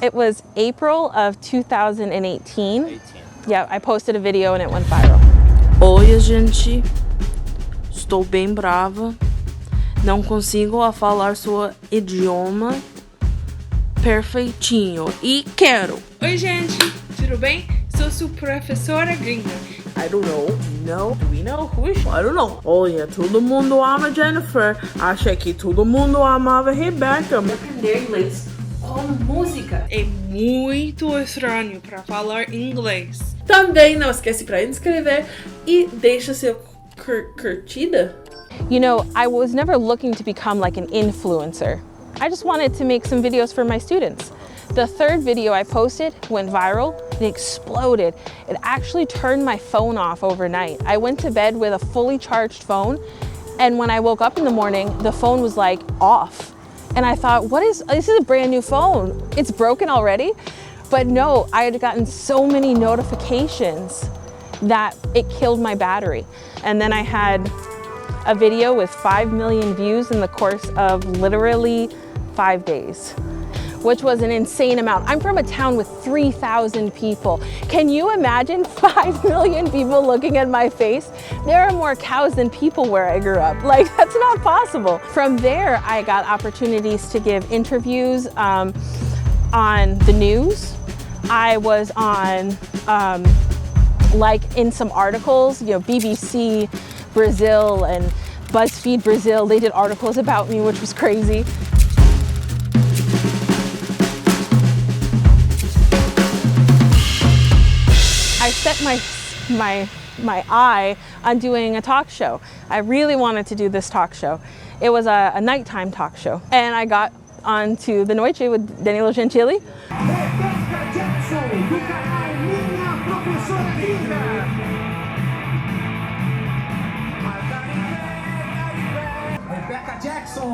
It was April of 2018. Yeah, I posted a video and it went viral. Oi, gente. Estou bem brava. Não consigo falar seu idioma perfeitinho. E quero. Oi, gente. Tudo bem? Sou sua professora gringa. I don't know. No, do we know who is she? I don't know. Olha, todo mundo ama Jennifer. Achei que todo mundo amava Rebecca. Aprender inglês com música. É muito estranho para falar inglês. Também não esquece para inscrever e deixa seu curtida. You know, I was never looking to become like an influencer. I just wanted to make some videos for my students. The third video I posted went viral. It exploded. It actually turned my phone off overnight. I went to bed with a fully charged phone, and when I woke up in the morning, the phone was like off. And I thought, this is a brand new phone. It's broken already? But no, I had gotten so many notifications that it killed my battery. And then I had a video with 5 million views in the course of literally 5 days, which was an insane amount. I'm from a town with 3,000 people. Can you imagine 5 million people looking at my face? There are more cows than people where I grew up. Like, that's not possible. From there, I got opportunities to give interviews on the news. I was on, like in some articles, you know, BBC Brazil and BuzzFeed Brazil, they did articles about me, which was crazy. I set my eye on doing a talk show. I really wanted to do this talk show. It was a nighttime talk show. And I got onto The Noite with Danilo Gentili. Rebecca Jackson.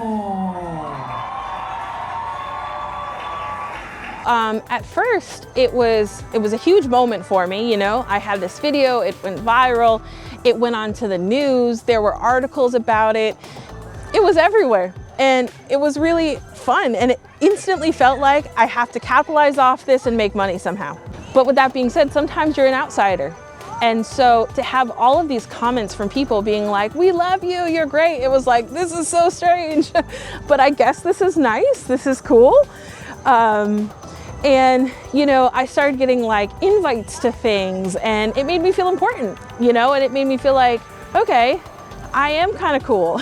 At first, it was a huge moment for me, you know. I had this video, it went viral, it went on to the news, there were articles about it. It was everywhere, and it was really fun, and it instantly felt like I have to capitalize off this and make money somehow. But with that being said, sometimes you're an outsider. And so to have all of these comments from people being like, we love you, you're great, it was like, this is so strange. But I guess this is nice, this is cool. And, you know, I started getting like invites to things, and it made me feel important, you know, and it made me feel like, okay, I am kind of cool.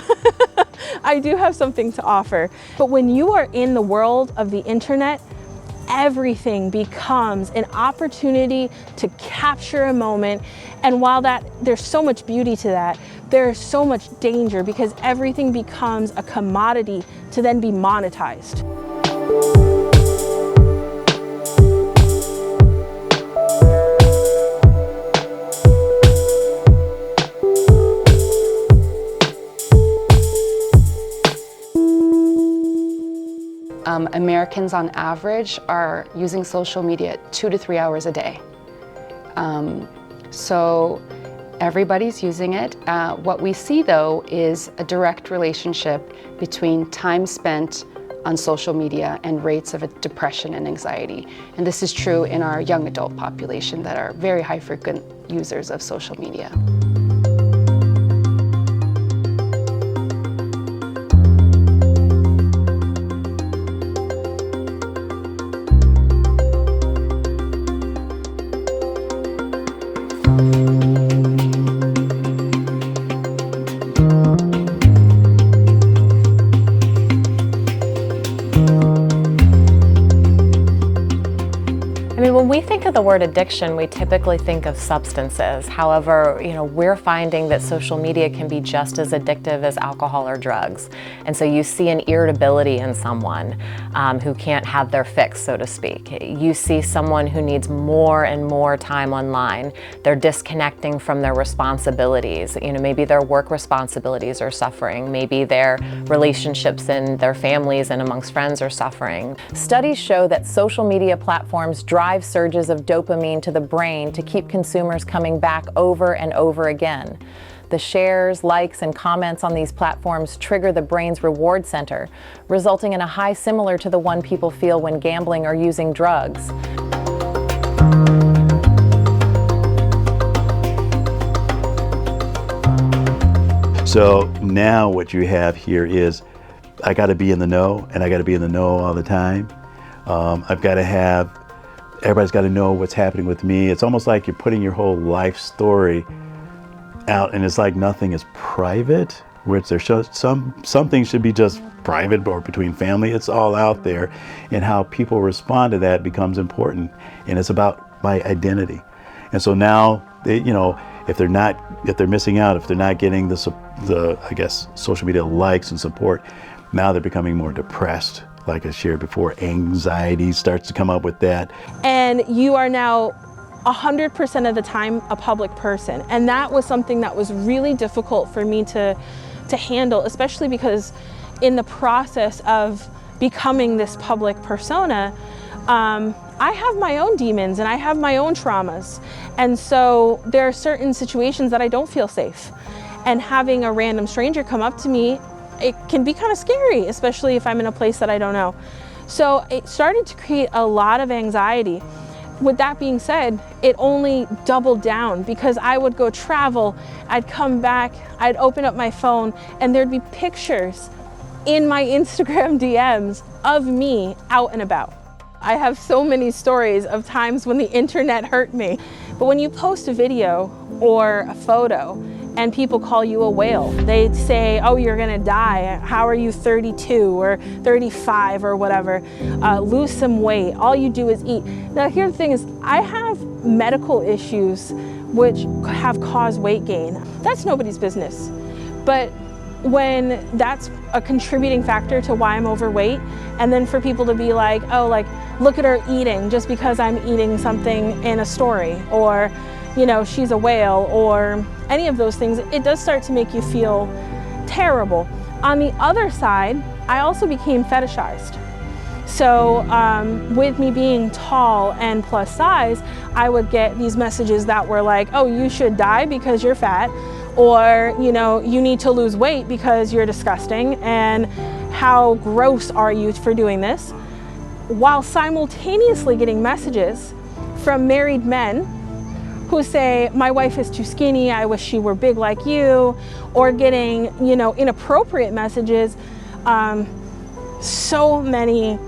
I do have something to offer. But when you are in the world of the internet, everything becomes an opportunity to capture a moment. And while there's so much beauty to that, there's so much danger because everything becomes a commodity to then be monetized. Americans on average are using social media 2 to 3 hours a day. So everybody's using it. What we see though is a direct relationship between time spent on social media and rates of depression and anxiety. And this is true in our young adult population that are very high frequent users of social media. When we think of the word addiction, we typically think of substances. However, you know, we're finding that social media can be just as addictive as alcohol or drugs. And so you see an irritability in someone who can't have their fix, so to speak. You see someone who needs more and more time online. They're disconnecting from their responsibilities. You know, maybe their work responsibilities are suffering. Maybe their relationships in their families and amongst friends are suffering. Studies show that social media platforms drive surges of dopamine to the brain to keep consumers coming back over and over again. The shares, likes, and comments on these platforms trigger the brain's reward center, resulting in a high similar to the one people feel when gambling or using drugs. So now what you have here is, I got to be in the know, and I got to be in the know all the time. I've got to have, everybody's got to know what's happening with me. It's almost like you're putting your whole life story out, and it's like nothing is private, which there's some things should be just private or between family. It's all out there, and how people respond to that becomes important, and it's about my identity. And so now, they, you know, if they're missing out, if they're not getting the I guess social media likes and support, now they're becoming more depressed. Like I shared before, anxiety starts to come up with that. And you are now 100% of the time a public person. And that was something that was really difficult for me to handle, especially because in the process of becoming this public persona, I have my own demons and I have my own traumas. And so there are certain situations that I don't feel safe. And having a random stranger come up to me, it can be kind of scary, especially if I'm in a place that I don't know. So it started to create a lot of anxiety. With that being said, it only doubled down because I would go travel, I'd come back, I'd open up my phone, and there'd be pictures in my Instagram DMs of me out and about. I have so many stories of times when the internet hurt me. But when you post a video or a photo and people call you a whale, they say, oh, you're gonna die. How are you 32 or 35 or whatever? Lose some weight. All you do is eat. Now, here's the thing is, I have medical issues which have caused weight gain. That's nobody's business. But when that's a contributing factor to why I'm overweight, and then for people to be like, oh, like, look at her eating just because I'm eating something in a story, or, you know, she's a whale, or any of those things, it does start to make you feel terrible. On the other side, I also became fetishized. So with me being tall and plus size, I would get these messages that were like, oh, you should die because you're fat, or, you know, you need to lose weight because you're disgusting, and how gross are you for doing this? While simultaneously getting messages from married men who say, my wife is too skinny, I wish she were big like you, or getting, you know, inappropriate messages. So many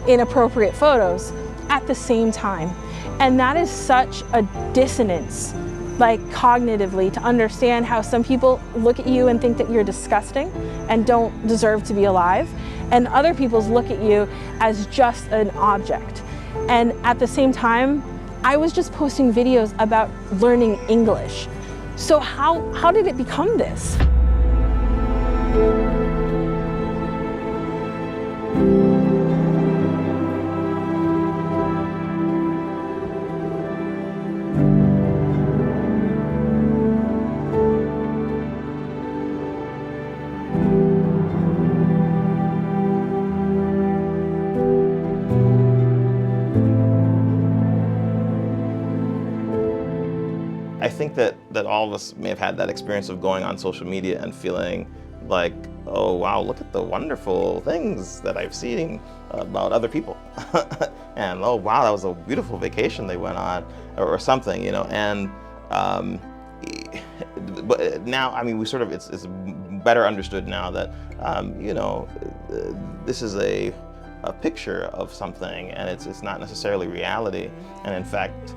inappropriate photos at the same time. And that is such a dissonance, like cognitively, to understand how some people look at you and think that you're disgusting and don't deserve to be alive, and other people's look at you as just an object. And at the same time, I was just posting videos about learning English. So how did it become this? I think that all of us may have had that experience of going on social media and feeling like, oh wow, look at the wonderful things that I've seen about other people. And oh wow, that was a beautiful vacation they went on, or something, you know. And but now, I mean, it's better understood now that you know, this is a picture of something, and it's not necessarily reality. And in fact,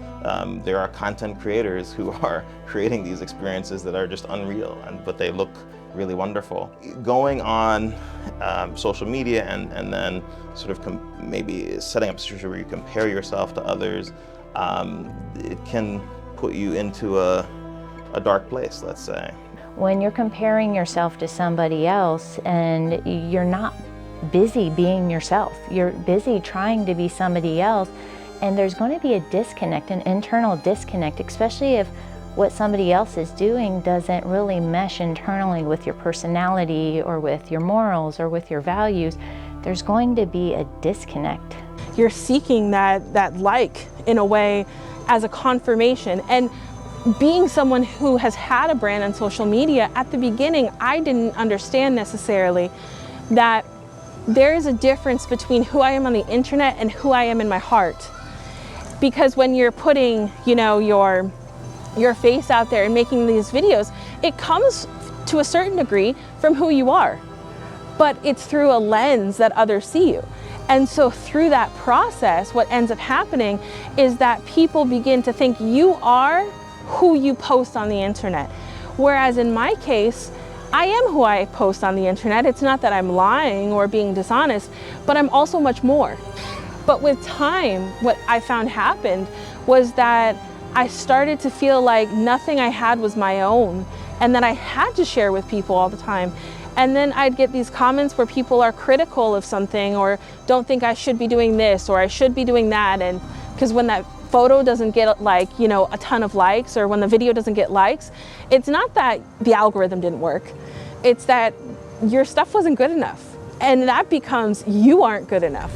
there are content creators who are creating these experiences that are just unreal, but they look really wonderful. Going on social media and then sort of maybe setting up a situation where you compare yourself to others, it can put you into a dark place, let's say. When you're comparing yourself to somebody else and you're not busy being yourself, you're busy trying to be somebody else, and there's going to be a disconnect, an internal disconnect, especially if what somebody else is doing doesn't really mesh internally with your personality or with your morals or with your values. There's going to be a disconnect. You're seeking that like, in a way, as a confirmation. And being someone who has had a brand on social media, at the beginning, I didn't understand necessarily that there is a difference between who I am on the internet and who I am in my heart. Because when you're putting, you know, your face out there and making these videos, it comes to a certain degree from who you are, but it's through a lens that others see you. And so through that process, what ends up happening is that people begin to think you are who you post on the internet. Whereas in my case, I am who I post on the internet. It's not that I'm lying or being dishonest, but I'm also much more. But with time, what I found happened was that I started to feel like nothing I had was my own, and that I had to share with people all the time. And then I'd get these comments where people are critical of something or don't think I should be doing this or I should be doing that. And because when that photo doesn't get like, you know, a ton of likes, or when the video doesn't get likes, it's not that the algorithm didn't work. It's that your stuff wasn't good enough. And that becomes you aren't good enough.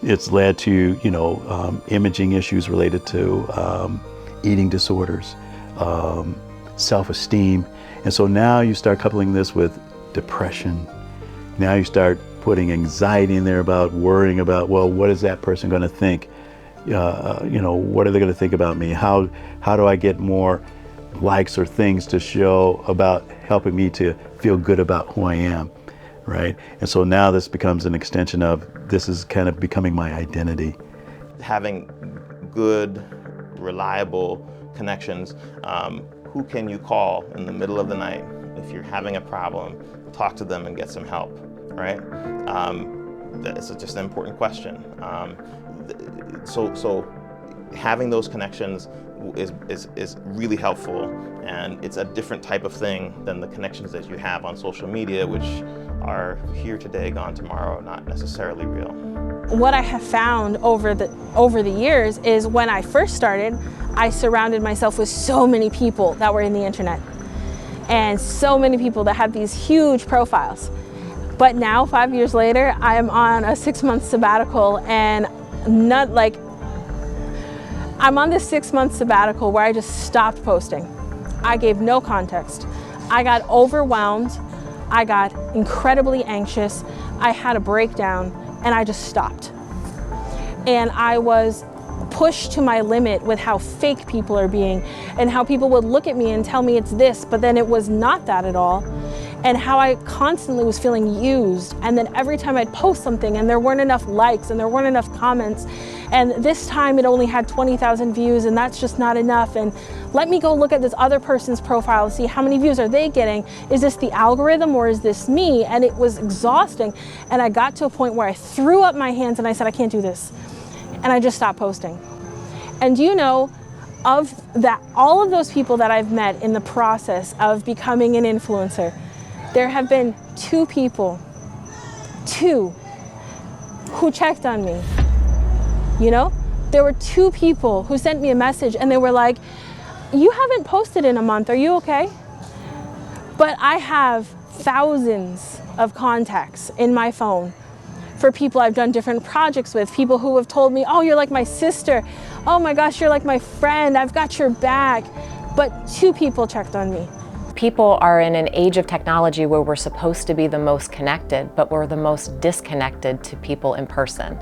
It's led to, you know, imaging issues related to eating disorders, self-esteem. And so now you start coupling this with depression. Now you start putting anxiety in there about worrying about, well, what is that person going to think? You know, what are they going to think about me? How do I get more likes or things to show about helping me to feel good about who I am, right? And so now this becomes an extension of, this is kind of becoming my identity. Having good, reliable connections. Who can you call in the middle of the night if you're having a problem? Talk to them and get some help, right? It's just an important question. So having those connections is really helpful, and it's a different type of thing than the connections that you have on social media, which are here today, gone tomorrow, not necessarily real. What I have found over the years is when I first started, I surrounded myself with so many people that were in the internet and so many people that had these huge profiles. But now, 5 years later, I am on a 6-month sabbatical, and I'm on this 6-month sabbatical where I just stopped posting. I gave no context. I got overwhelmed. I got incredibly anxious. I had a breakdown, and I just stopped. And I was pushed to my limit with how fake people are being, and how people would look at me and tell me it's this, but then it was not that at all. And how I constantly was feeling used. And then every time I'd post something and there weren't enough likes and there weren't enough comments, and this time it only had 20,000 views, and that's just not enough. And let me go look at this other person's profile and see how many views are they getting. Is this the algorithm or is this me? And it was exhausting. And I got to a point where I threw up my hands and I said, I can't do this. And I just stopped posting. And you know, of that, all of those people that I've met in the process of becoming an influencer, there have been 2 people, who checked on me. You know, there were 2 people who sent me a message and they were like, you haven't posted in a month, are you okay? But I have thousands of contacts in my phone for people I've done different projects with, people who have told me, oh, you're like my sister. Oh my gosh, you're like my friend, I've got your back. But 2 people checked on me. People are in an age of technology where we're supposed to be the most connected, but we're the most disconnected to people in person.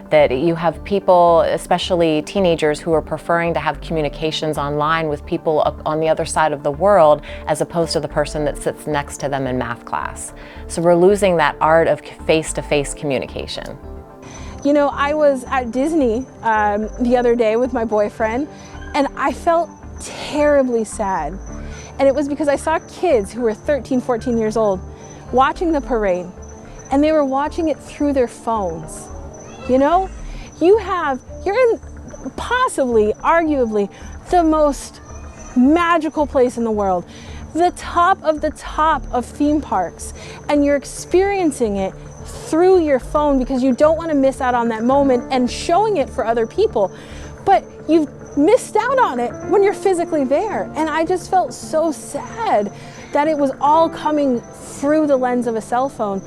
That you have people, especially teenagers, who are preferring to have communications online with people on the other side of the world as opposed to the person that sits next to them in math class. So we're losing that art of face-to-face communication. You know, I was at Disney the other day with my boyfriend, and I felt terribly sad. And it was because I saw kids who were 13, 14 years old watching the parade, and they were watching it through their phones. You know, you're in possibly, arguably, the most magical place in the world, the top of theme parks, and you're experiencing it through your phone because you don't want to miss out on that moment and showing it for other people. But you've missed out on it when you're physically there. And I just felt so sad that it was all coming through the lens of a cell phone,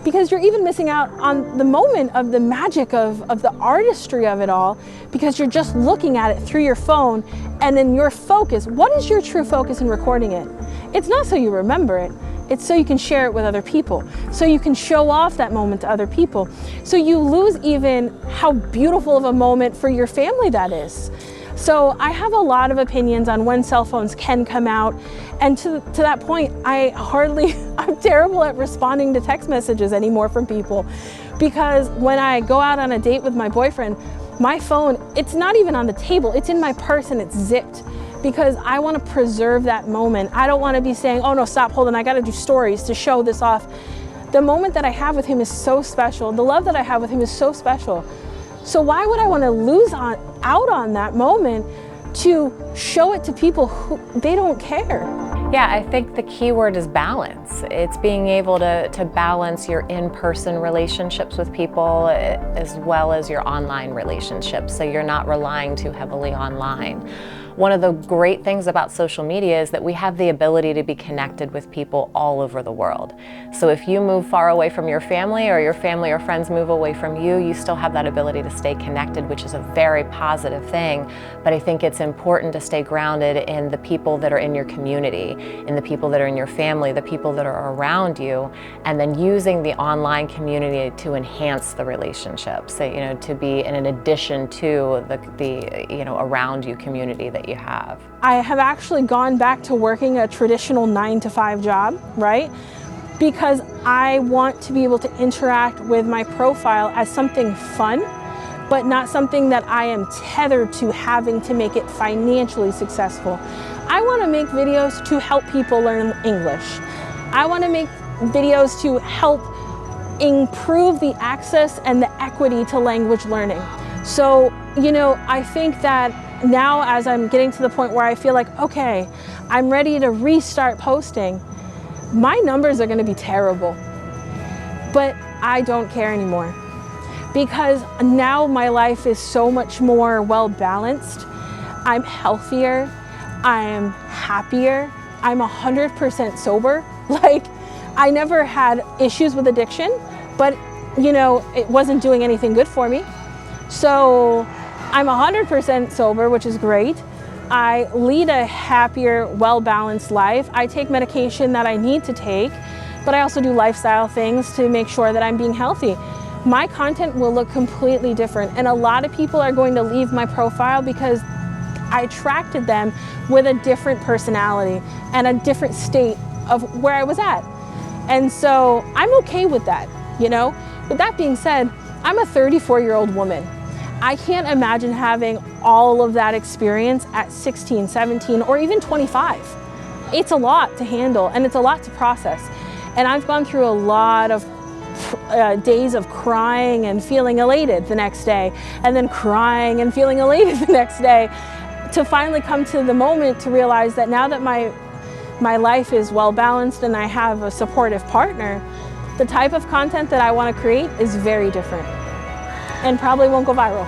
because you're even missing out on the moment of the magic of the artistry of it all, because you're just looking at it through your phone, and then your focus, what is your true focus in recording it? It's not so you remember it, it's so you can share it with other people, so you can show off that moment to other people. So you lose even how beautiful of a moment for your family that is. So I have a lot of opinions on when cell phones can come out, and to that point, I'm terrible at responding to text messages anymore from people, because when I go out on a date with my boyfriend, my phone, it's not even on the table, it's in my purse and it's zipped, because I want to preserve that moment. I don't want to be saying, oh no, stop, hold on, I got to do stories to show this off. The moment that I have with him is so special. The love that I have with him is so special. So why would I want to lose out on that moment to show it to people who they don't care? Yeah, I think the key word is balance. It's being able to balance your in-person relationships with people as well as your online relationships, so you're not relying too heavily online. One of the great things about social media is that we have the ability to be connected with people all over the world. So if you move far away from your family, or your family or friends move away from you, you still have that ability to stay connected, which is a very positive thing. But I think it's important to stay grounded in the people that are in your community, in the people that are in your family, the people that are around you, and then using the online community to enhance the relationships, to be in addition to the around you community that you have. I have actually gone back to working a traditional 9-to-5 job, right? Because I want to be able to interact with my profile as something fun, but not something that I am tethered to having to make it financially successful. I want to make videos to help people learn English. I want to make videos to help improve the access and the equity to language learning. So, I think that now, as I'm getting to the point where I feel like, okay, I'm ready to restart posting, my numbers are going to be terrible. But I don't care anymore, because now my life is so much more well balanced. I'm healthier, I am happier, I'm 100% sober. Like, I never had issues with addiction, but it wasn't doing anything good for me. So I'm 100% sober, which is great. I lead a happier, well-balanced life. I take medication that I need to take, but I also do lifestyle things to make sure that I'm being healthy. My content will look completely different, and a lot of people are going to leave my profile because I attracted them with a different personality and a different state of where I was at. And so I'm okay with that, With that being said, I'm a 34-year-old woman. I can't imagine having all of that experience at 16, 17, or even 25. It's a lot to handle, and it's a lot to process. And I've gone through a lot of days of crying and feeling elated the next day, and then crying and feeling elated the next day, to finally come to the moment to realize that now that my life is well balanced and I have a supportive partner, the type of content that I want to create is very different and probably won't go viral.